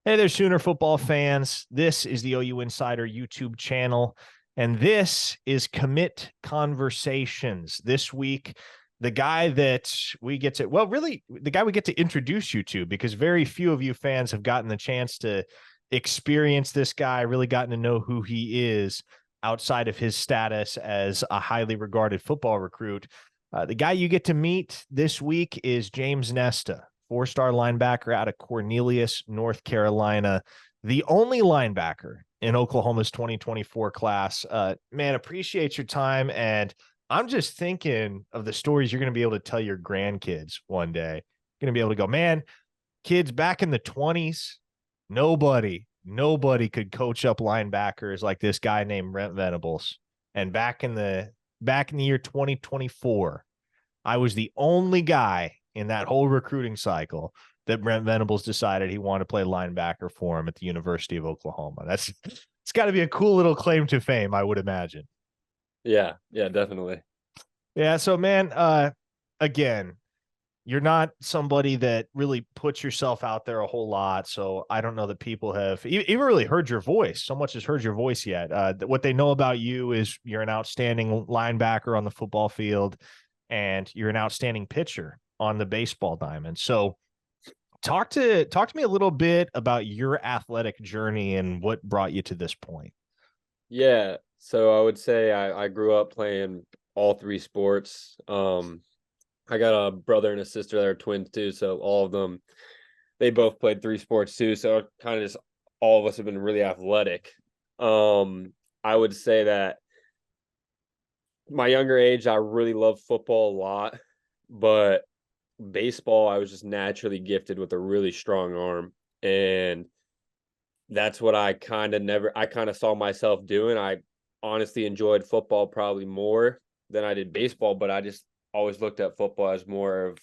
Hey there, Sooner football fans. This is the OU Insider YouTube channel, and this is Commit Conversations. This week, the guy that we get to, well, really, the guy we get to introduce you to, because very few of you fans have gotten the chance to experience this guy, really gotten to know who he is outside of his status as a highly regarded football recruit. The guy you get to meet this week is James Nesta, four-star linebacker out of Cornelius, North Carolina, the only linebacker in Oklahoma's 2024 class. Man, appreciate your time. And I'm just thinking of the stories you're going to be able to tell your grandkids one day. Going to be able to go, man, kids back in the 20s, nobody could coach up linebackers like this guy named Brent Venables. And back in the year 2024, I was the only guy in that whole recruiting cycle that Brent Venables decided he wanted to play linebacker for him at the University of Oklahoma. It's got to be a cool little claim to fame, I would imagine. Yeah, definitely. Yeah. So, man, again, you're not somebody that really puts yourself out there a whole lot. So I don't know that people have even really heard your voice. So much as heard your voice yet. What they know about you is you're an outstanding linebacker on the football field, and you're an outstanding pitcher on the baseball diamond. So talk to me a little bit about your athletic journey and what brought you to this point. Yeah, so I would say I grew up playing all three sports. I got a brother and a sister that are twins too, so all of them, they both played three sports too. So kind of just all of us have been really athletic. I would say that my younger age, I really loved football a lot, but baseball, I was just naturally gifted with a really strong arm. And that's what I kind of saw myself doing. I honestly enjoyed football probably more than I did baseball, but I just always looked at football as more of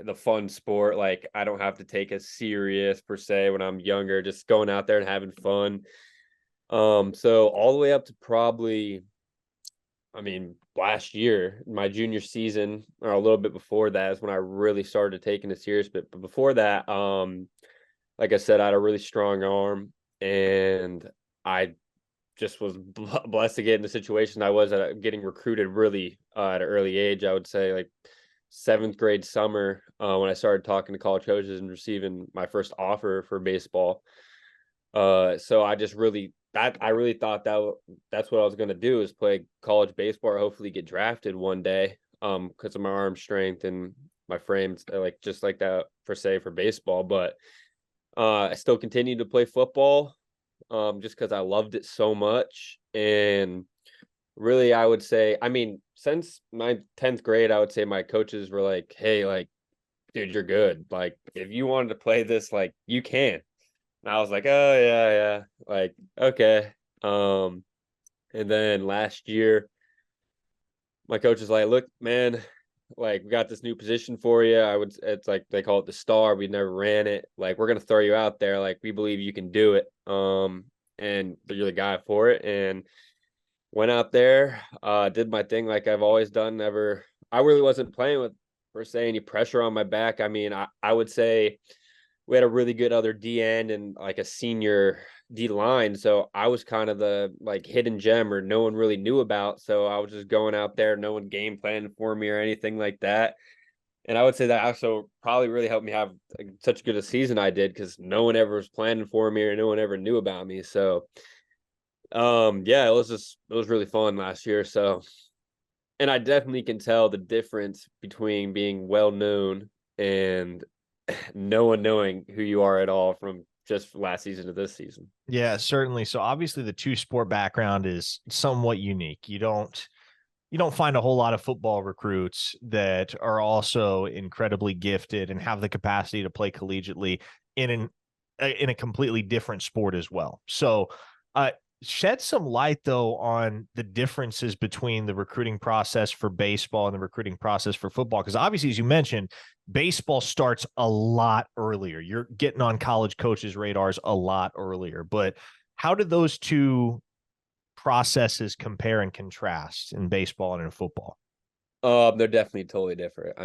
the fun sport. Like I don't have to take it serious per se when I'm younger, just going out there and having fun. So all the way up to probably, last year, my junior season, or a little bit before that, is when I really started taking it serious. But before that, like I said, I had a really strong arm, and I just was blessed to get in the situation I was at, getting recruited really at an early age. I would say like seventh grade summer when I started talking to college coaches and receiving my first offer for baseball. So I just really I really thought that's what I was going to do, is play college baseball or hopefully get drafted one day because of my arm strength and my frame's like just like that for baseball. But I still continued to play football just because I loved it so much. And really, I would say, since my 10th grade, I would say my coaches were like, hey, like, dude, you're good. Like, if you wanted to play this, like, you can. And I was like, oh, yeah. Like, okay. And then last year, my coach is like, look, man, like we got this new position for you. It's like they call it the star. We never ran it. Like we're gonna throw you out there. Like we believe you can do it. And you're the guy for it. And went out there, did my thing like I've always done. I really wasn't playing with per se any pressure on my back. I would say we had a really good other D end and like a senior D line. So I was kind of the like hidden gem or no one really knew about. So I was just going out there, no one game planning for me or anything like that. And I would say that also probably really helped me have like, such good a season I did, because no one ever was planning for me or no one ever knew about me. So yeah, it was really fun last year. So, and I definitely can tell the difference between being well known and no one knowing who you are at all from just last season to this season. Yeah, certainly. So obviously the two sport background is somewhat unique. You don't find a whole lot of football recruits that are also incredibly gifted and have the capacity to play collegiately in a completely different sport as well. So, shed some light though on the differences between the recruiting process for baseball and the recruiting process for football, because obviously, as you mentioned, baseball starts a lot earlier. You're getting on college coaches' radars a lot earlier. But how did those two processes compare and contrast in baseball and in football? They're definitely totally different.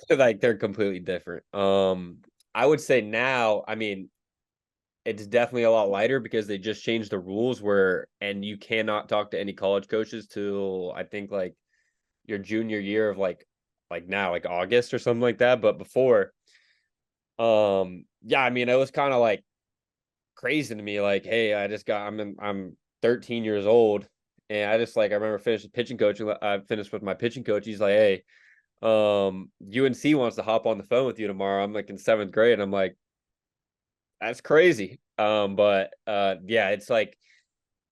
Like they're completely different. I would say now, it's definitely a lot lighter because they just changed the rules and you cannot talk to any college coaches till I think like your junior year of like now, like August or something like that. But before, yeah, I mean, it was kind of like crazy to me. Like, hey, I'm 13 years old, and I just like I remember finishing pitching coach. I finished with my pitching coach. He's like, hey, UNC wants to hop on the phone with you tomorrow. I'm like in seventh grade. And I'm like, that's crazy. But yeah, it's like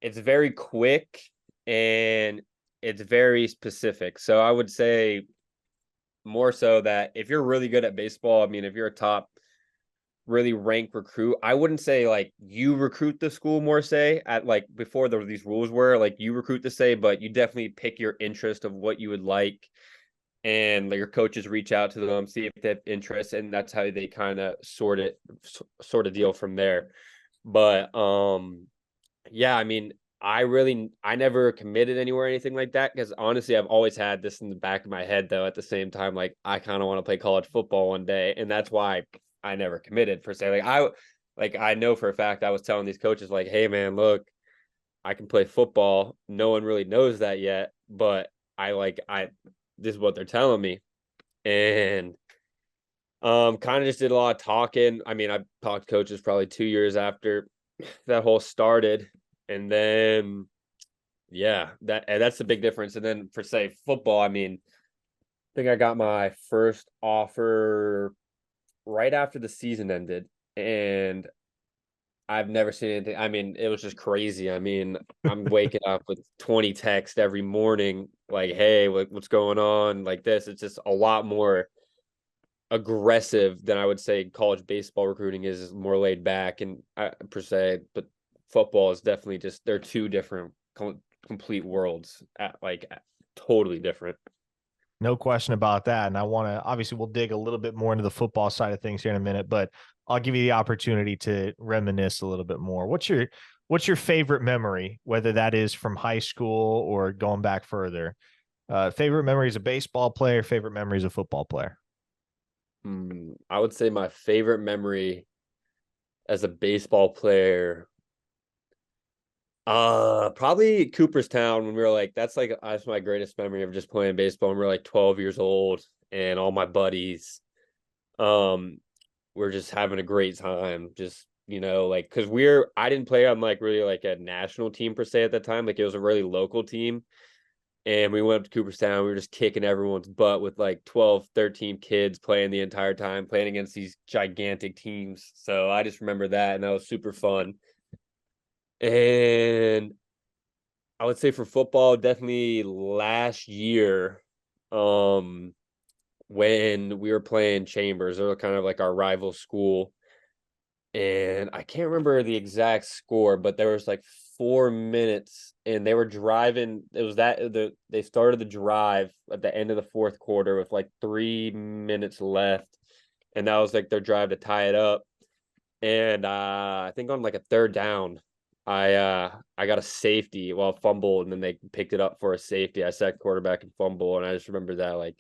it's very quick and it's very specific. So I would say more so that if you're really good at baseball, I mean, if you're a top really ranked recruit, I wouldn't say like you recruit the school more say at like before these rules were like you recruit the say, but you definitely pick your interest of what you would like and like your coaches reach out to them, see if they have interest, and that's how they kind of sort of deal from there. But yeah, I mean, I never committed anywhere or anything like that because honestly, I've always had this in the back of my head though. At the same time, like I kind of want to play college football one day, and that's why I never committed per se. Like I know for a fact I was telling these coaches like, hey man, look, I can play football. No one really knows that yet, but I this is what they're telling me, and kind of just did a lot of talking. I mean, I talked to coaches probably 2 years after that whole started, and then yeah, that's the big difference. And then for say football, I mean, I think I got my first offer right after the season ended, and I've never seen anything. I mean, it was just crazy. I mean, I'm waking up with 20 texts every morning, like, "Hey, what's going on?" Like this. It's just a lot more aggressive than I would say college baseball recruiting is more laid back and per se, but football is definitely just they're two different complete worlds totally different. No question about that. And I want to obviously we'll dig a little bit more into the football side of things here in a minute, but I'll give you the opportunity to reminisce a little bit more. What's your favorite memory, whether that is from high school or going back further? Favorite memory as a baseball player, favorite memory as a football player. I would say my favorite memory as a baseball player, probably Cooperstown when we were like, that's my greatest memory of just playing baseball when we were like 12 years old and all my buddies, um, we're just having a great time. Just, like, cause I didn't play on like really like a national team per se at that time. Like it was a really local team. And we went up to Cooperstown. We were just kicking everyone's butt with like 12, 13 kids playing the entire time, playing against these gigantic teams. So I just remember that, and that was super fun. And I would say for football, definitely last year, um, when we were playing Chambers, they were kind of like our rival school. And I can't remember the exact score, but there was like 4 minutes and they were driving. It was they started the drive at the end of the fourth quarter with like 3 minutes left. And that was like their drive to tie it up. And I think on like a third down, I got a safety, well, fumble, and then they picked it up for a safety. I sacked quarterback and fumble, and I just remember that like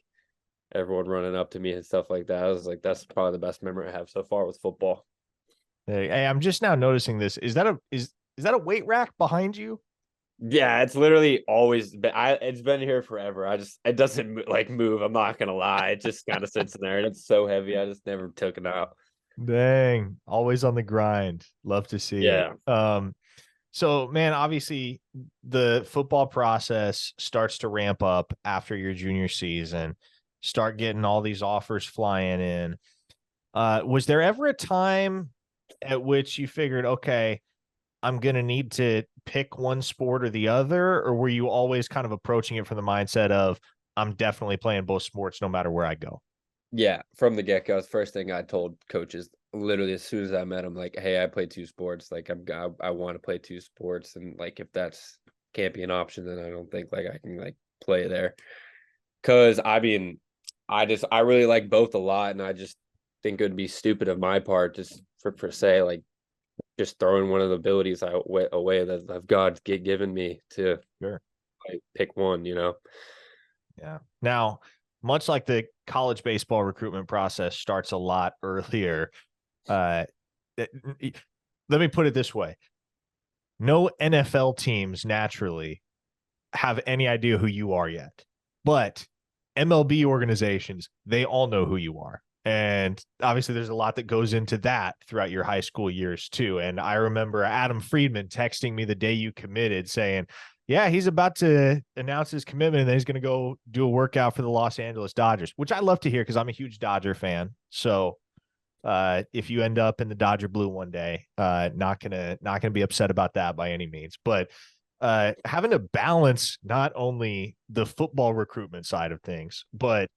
everyone running up to me and stuff like that. I was like, that's probably the best memory I have so far with football. Hey, I'm just now noticing this. Is that a weight rack behind you? Yeah, it's literally always been. It's been here forever. It doesn't like move. I'm not gonna lie. It just kind of sits in there, and it's so heavy. I just never took it out. Dang, always on the grind. Love to see it. Yeah, So man, obviously the football process starts to ramp up after your junior season, start getting all these offers flying in. Was there ever a time at which you figured, okay, I'm going to need to pick one sport or the other? Or were you always kind of approaching it from the mindset of, I'm definitely playing both sports no matter where I go? yeah. From the get go, first thing I told coaches, literally as soon as I met them, like, "Hey, I play two sports. Like, I want to play two sports, and like, if that's can't be an option, then I don't think like I can like play there." Because I mean, I really like both a lot, and I just think it would be stupid of my part just for per se like just throwing one of the abilities away that God's given me to Sure. like pick one. Yeah. Now, much like the college baseball recruitment process starts a lot earlier, uh, let me put it this way. No NFL teams naturally have any idea who you are yet, but MLB organizations, they all know who you are. And obviously there's a lot that goes into that throughout your high school years too. And I remember Adam Friedman texting me the day you committed saying, yeah, he's about to announce his commitment and then he's going to go do a workout for the Los Angeles Dodgers, which I love to hear because I'm a huge Dodger fan. So if you end up in the Dodger blue one day, not gonna be upset about that by any means. But having to balance not only the football recruitment side of things, but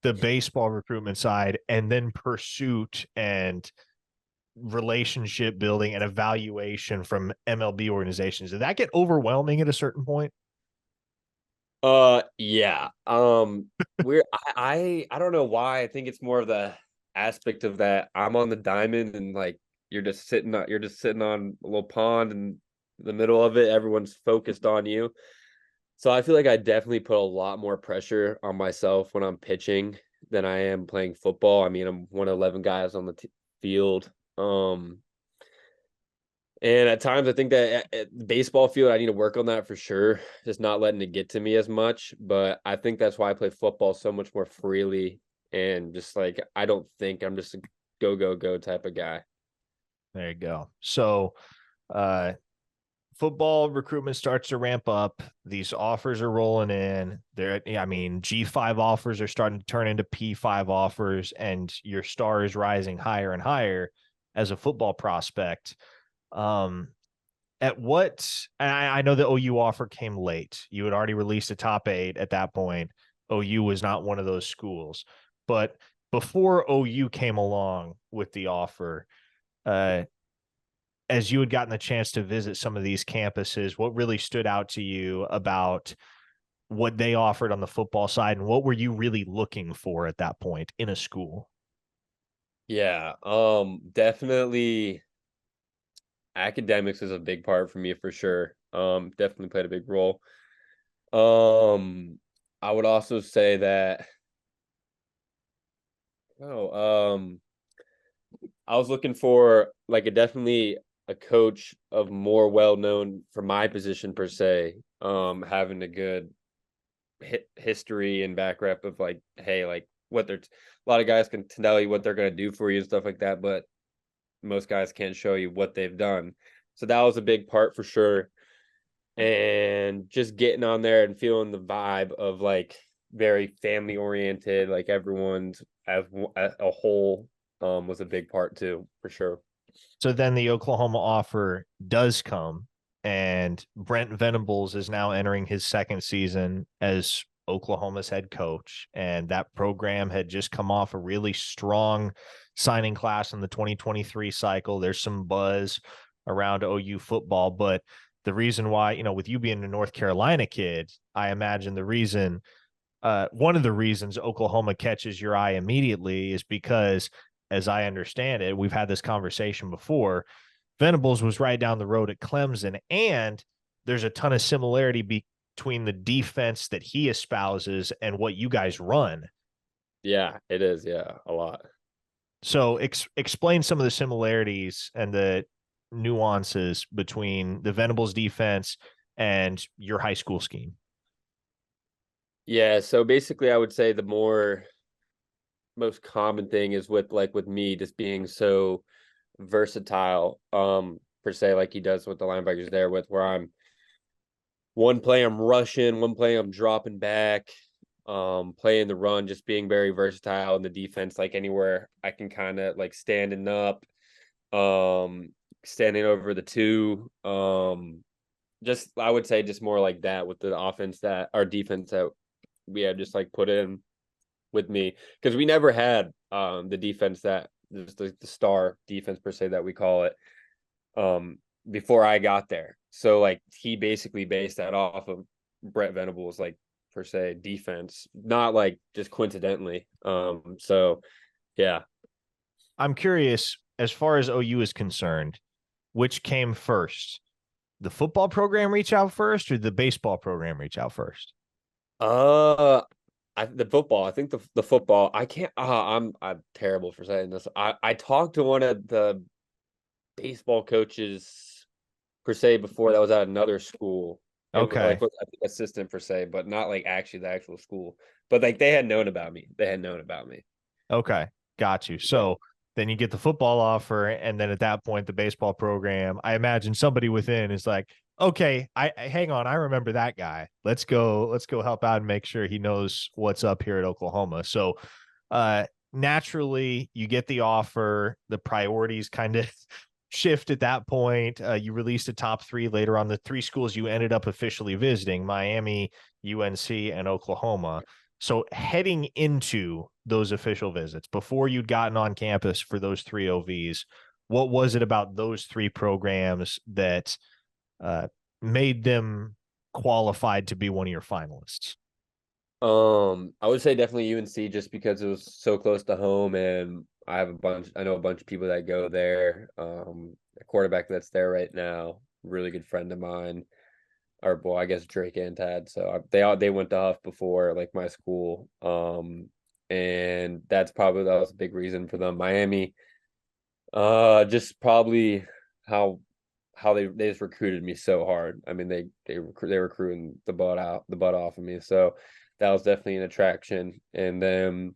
the baseball recruitment side, and then pursuit and relationship building and evaluation from MLB organizations. Did that get overwhelming at a certain point? Yeah. I don't know why. I think it's more of the aspect of that I'm on the diamond and like you're just sitting on a little pond in the middle of it. Everyone's focused on you. So I feel like I definitely put a lot more pressure on myself when I'm pitching than I am playing football. I mean, I'm one of 11 guys on the field. And at times I think that at the baseball field, I need to work on that for sure. Just not letting it get to me as much. But I think that's why I play football so much more freely. And just like, I don't think I'm just a go, go, go type of guy. There you go. So uh football recruitment starts to ramp up. These offers are rolling in. I mean, G5 offers are starting to turn into P5 offers, and your star is rising higher and higher as a football prospect. Um, at what, I know the OU offer came late. You had already released a top 8 at that point. OU was not one of those schools. But before OU came along with the offer, uh, as you had gotten the chance to visit some of these campuses, what really stood out to you about what they offered on the football side, and what were you really looking for at that point in a school? Yeah. Definitely academics is a big part for me for sure. Definitely played a big role. I would also say that, oh, I was looking for like definitely a coach of more well known for my position per se, having a good history and back rep of like, hey, like what they're a lot of guys can tell you what they're gonna do for you and stuff like that, but most guys can't show you what they've done. So that was a big part for sure. And just getting on there and feeling the vibe of like very family oriented, like everyone's as a whole, was a big part too, for sure. So then the Oklahoma offer does come, and Brent Venables is now entering his second season as Oklahoma's head coach. And that program had just come off a really strong signing class in the 2023 cycle. There's some buzz around OU football, but the reason why, with you being a North Carolina kid, I imagine one of the reasons Oklahoma catches your eye immediately is because, as I understand it, we've had this conversation before. Venables was right down the road at Clemson, and there's a ton of similarity between the defense that he espouses and what you guys run. Yeah, it is. Yeah, a lot. So explain some of the similarities and the nuances between the Venables defense and your high school scheme. Yeah, so basically I would say the most common thing is with me just being so versatile, per se, like he does with the linebackers there, with where I'm one play I'm rushing, one play I'm dropping back, playing the run, just being very versatile in the defense, like anywhere I can kind of like standing up, um, standing over the two, just I would say just more like that with the offense that our defense that we have just like put in with me, because we never had the defense that the star defense per se that we call it, before I got there. So like he basically based that off of Brett Venables, like per se defense, not like just coincidentally. So yeah. I'm curious, as far as OU is concerned, which came first? The football program reach out first, or the baseball program reach out first? Uh the football. I think the football. I can't. I'm terrible for saying this. I talked to one of the baseball coaches per se before that was at another school. It was Okay. like was I think assistant per se, but not like actually the actual school. But like they had known about me. They had known about me. Okay. Got you. Yeah. So then you get the football offer. And then at that point, the baseball program, I imagine somebody within is like, okay, hang on. I remember that guy. Let's go help out and make sure he knows what's up here at Oklahoma. So naturally you get the offer, the priorities kind of shift at that point. You released a top three later on, the three schools you ended up officially visiting: Miami, UNC, and Oklahoma. So heading into those official visits, before you'd gotten on campus for those three OVs, what was it about those three programs that uh, made them qualified to be one of your finalists? I would say definitely UNC just because it was so close to home, and I know a bunch of people that go there. A quarterback that's there right now, really good friend of mine, or well, I guess Drake and Tad. So they went to Huff before like my school. And that was a big reason for them. Miami, just probably how they just recruited me so hard. I mean, they recruiting the butt off of me. So that was definitely an attraction. And then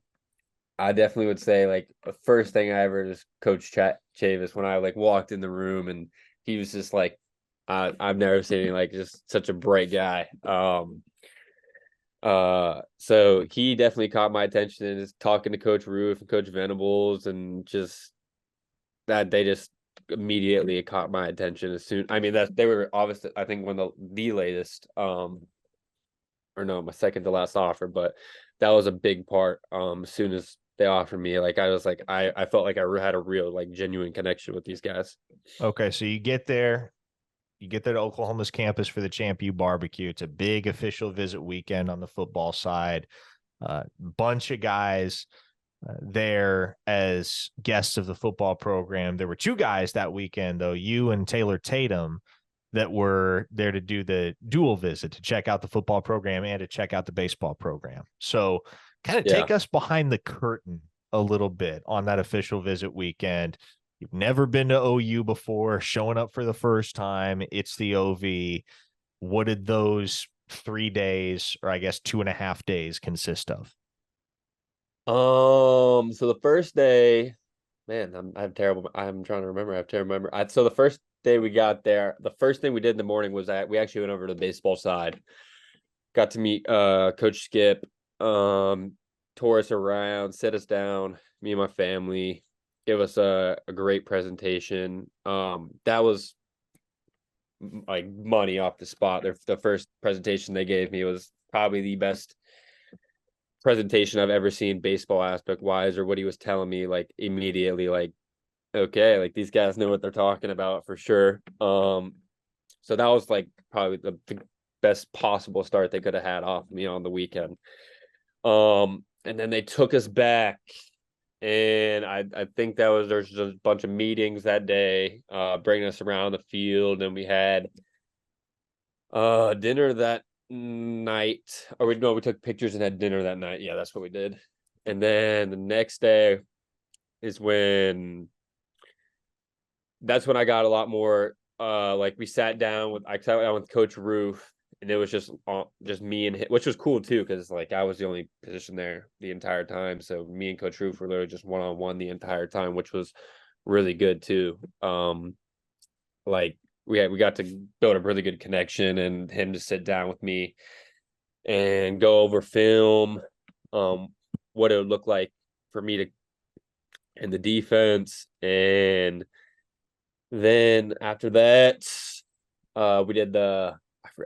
I definitely would say like the first thing I ever just Coach Chavis when I like walked in the room and he was just like I've never seen like just such a bright guy. So he definitely caught my attention and is talking to Coach Roof and Coach Venables and just that they just immediately caught my attention as soon. I mean that they were obviously I think one of the latest or no my second to last offer, but that was a big part. As soon as they offered me, like I was like I felt like I had a real like genuine connection with these guys. Okay, so you get there to Oklahoma's campus for the Champ U barbecue. It's a big official visit weekend on the football side. Bunch of guys there as guests of the football program. There were two guys that weekend, though, you and Taylor Tatum, that were there to do the dual visit to check out the football program and to check out the baseball program. So, kind of Yeah. take us behind the curtain a little bit on that official visit weekend. You've never been to OU before, showing up for the first time. It's the OV. What did those 3 days, or I guess 2.5 days, consist of? So the first day, man, I'm terrible. I'm trying to remember. I have to remember. So the first day we got there, the first thing we did in the morning was that we actually went over to the baseball side. Got to meet Coach Skip, tour us around, sit us down, me and my family, give us a great presentation. That was like money off the spot. The first presentation they gave me was probably the best presentation I've ever seen baseball aspect wise, or what he was telling me like immediately, like, okay, like these guys know what they're talking about for sure. So that was like probably the best possible start they could have had off me on the weekend. And then they took us back, and I think there's just a bunch of meetings that day, bringing us around the field, and we had dinner that night. Or we took pictures and had dinner that night. Yeah, that's what we did. And then the next day is when that's when I got a lot more like we sat down with Coach Roof, and it was just me and him, which was cool too because like I was the only position there the entire time. So me and Coach Roof were literally just one-on-one the entire time, which was really good too. Like we got to build a really good connection, and him to sit down with me and go over film, what it would look like for me to in the defense. And then after that, we did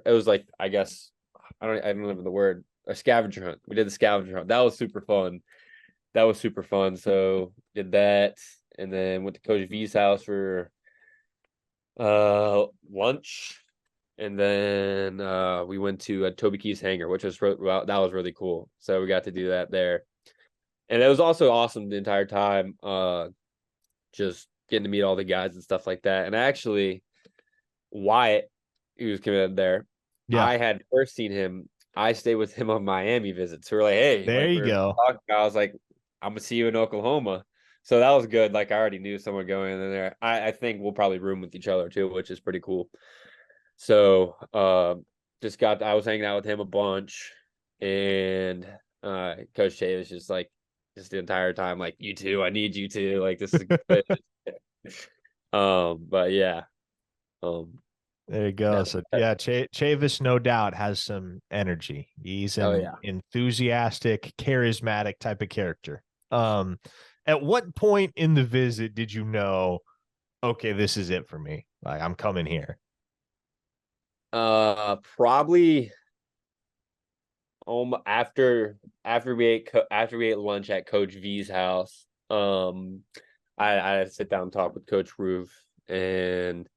it was like, I guess, I don't remember the word, a scavenger hunt. We did the scavenger hunt. That was super fun. That was super fun. So did that, and then went to Coach V's house for lunch, and then we went to Toby Keith's hangar, which was that was really cool. So we got to do that there, and it was also awesome the entire time. Just getting to meet all the guys and stuff like that. And actually, Wyatt, he was coming there. Yeah, I had first seen him. I stayed with him on Miami visits. So we're like, hey, there like you we're go. talking. I was like, I'm gonna see you in Oklahoma. So that was good. Like I already knew someone going in there. I think we'll probably room with each other too, which is pretty cool. So I was hanging out with him a bunch, and Coach Shea was just like just the entire time, like, you too, I need you to, like, this is good. But yeah. Um There you go. So yeah, Chavis no doubt has some energy. He's oh an yeah. enthusiastic, charismatic type of character. Um, at what point in the visit did you know, okay, this is it for me? Like I'm coming here. Probably after we ate lunch at Coach V's house. I sit down and talk with Coach Roof, and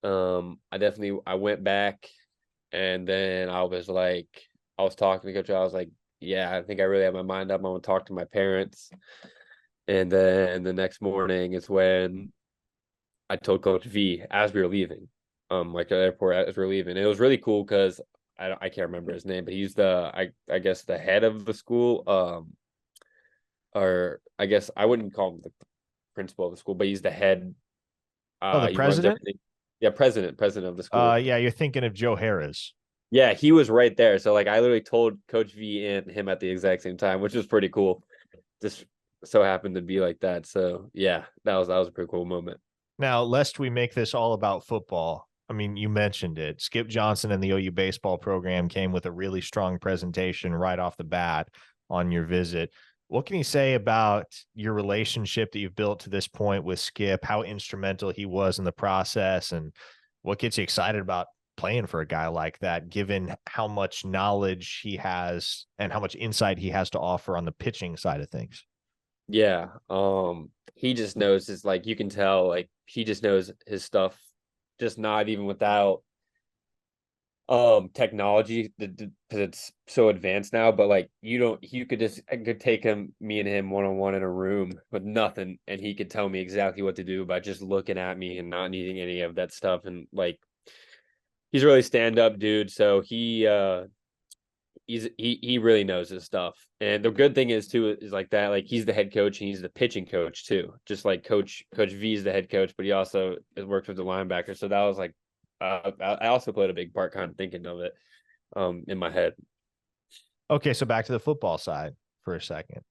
I went back, and then I was talking to Coach. I was like, yeah, I think I really have my mind up. I want to talk to my parents. And then the next morning is when I told Coach V as we were leaving, like at the airport as we were leaving. It was really cool because I can't remember his name, but he's I guess the head of the school. Or I guess I wouldn't call him the principal of the school, but he's the head. Oh, the He runs president? everything. Yeah, president of the school. Yeah, you're thinking of Joe Harris. Yeah, he was right there. So like I literally told Coach V and him at the exact same time, which was pretty cool. Just so happened to be like that. So yeah, that was a pretty cool moment. Now, lest we make this all about football, I mean, you mentioned it. Skip Johnson and the OU baseball program came with a really strong presentation right off the bat on your visit. What can you say about your relationship that you've built to this point with Skip, how instrumental he was in the process, and what gets you excited about playing for a guy like that, given how much knowledge he has and how much insight he has to offer on the pitching side of things? Yeah. He just knows his, like, you can tell, like, he just knows his stuff, just not even without technology, because it's so advanced now. But like, you could just, I could take me and him one on one in a room with nothing, and he could tell me exactly what to do by just looking at me and not needing any of that stuff. And like, he's a really stand up dude. So he really knows his stuff. And the good thing is too is like that, like, he's the head coach and he's the pitching coach too. Just like Coach V is the head coach, but he also works with the linebacker. So that was like, I also played a big part kind of thinking of it in my head. Okay, so back to the football side for a second.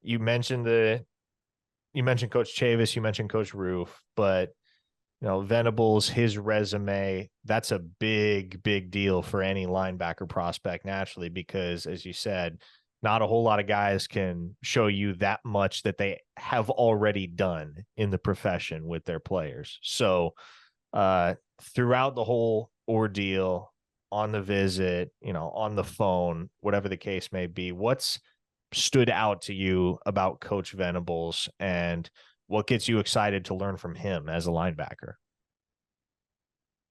You mentioned Coach Chavis, you mentioned Coach Roof, but Venables, his resume, that's a big, big deal for any linebacker prospect naturally, because as you said, not a whole lot of guys can show you that much that they have already done in the profession with their players. So throughout the whole ordeal, on the visit, on the phone, whatever the case may be, what's stood out to you about Coach Venables, and what gets you excited to learn from him as a linebacker?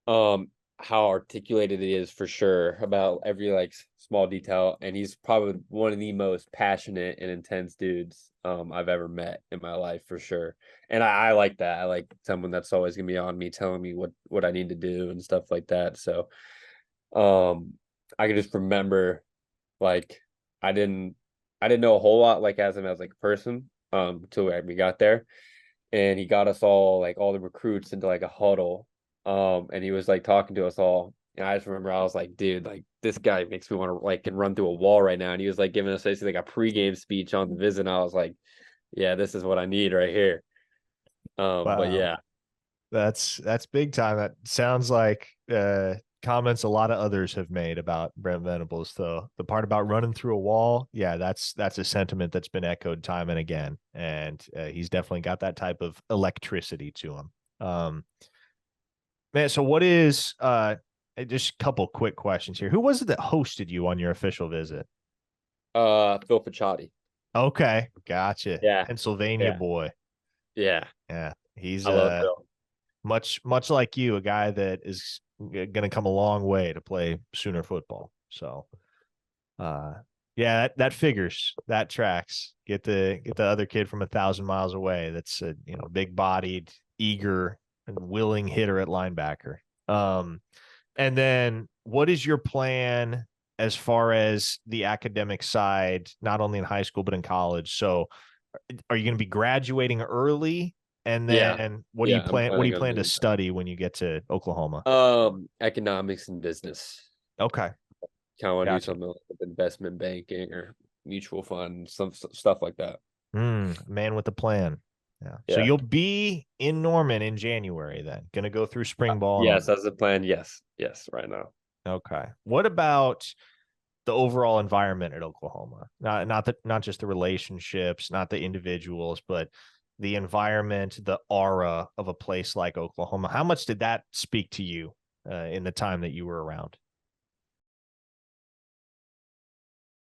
um how articulated it is for sure about every like small detail, and he's probably one of the most passionate and intense dudes I've ever met in my life for sure. And I like that. I like someone that's always gonna be on me, telling me what I need to do and stuff like that. So I can just remember, like, I didn't I didn't know a whole lot, like, as him as like a person until we got there, and he got us all the recruits into like a huddle, and he was like talking to us all, and I just remember I was like, dude, like, this guy makes me want to like can run through a wall right now. And he was like giving us basically like a pregame speech on the visit, and I was like, yeah, this is what I need right here. But Wow. yeah. That's big time. That sounds like comments a lot of others have made about Brent Venables, though. The part about running through a wall, yeah, that's a sentiment that's been echoed time and again, and he's definitely got that type of electricity to him. Man, so what is just a couple quick questions here. Who was it that hosted you on your official visit? Phil Facciati. Okay, gotcha. Yeah. Pennsylvania Yeah. boy. Yeah. Yeah, he's I love Phil. much like you, a guy that is going to come a long way to play Sooner football. So, uh, yeah, that figures. That tracks. Get the other kid from 1,000 miles away. That's a big bodied, eager, and willing hitter at linebacker. And then what is your plan as far as the academic side, not only in high school but in college? So, Are you going to be graduating early? And Yeah. then Yeah, I'm what do you planning on plan to doing that. study when you get to Oklahoma? Economics and business. Okay. Kind of want to do Gotcha. something like with investment banking or mutual funds, some stuff like that. Man with a plan. Yeah. So Yeah. you'll be in Norman in January then. Gonna go through spring ball and all Yes, that's the plan. Yes. Yes, right now. that. Okay. What about the overall environment at Oklahoma? Not just the relationships, not the individuals, but the environment, the aura of a place like Oklahoma. How much did that speak to you in the time that you were around?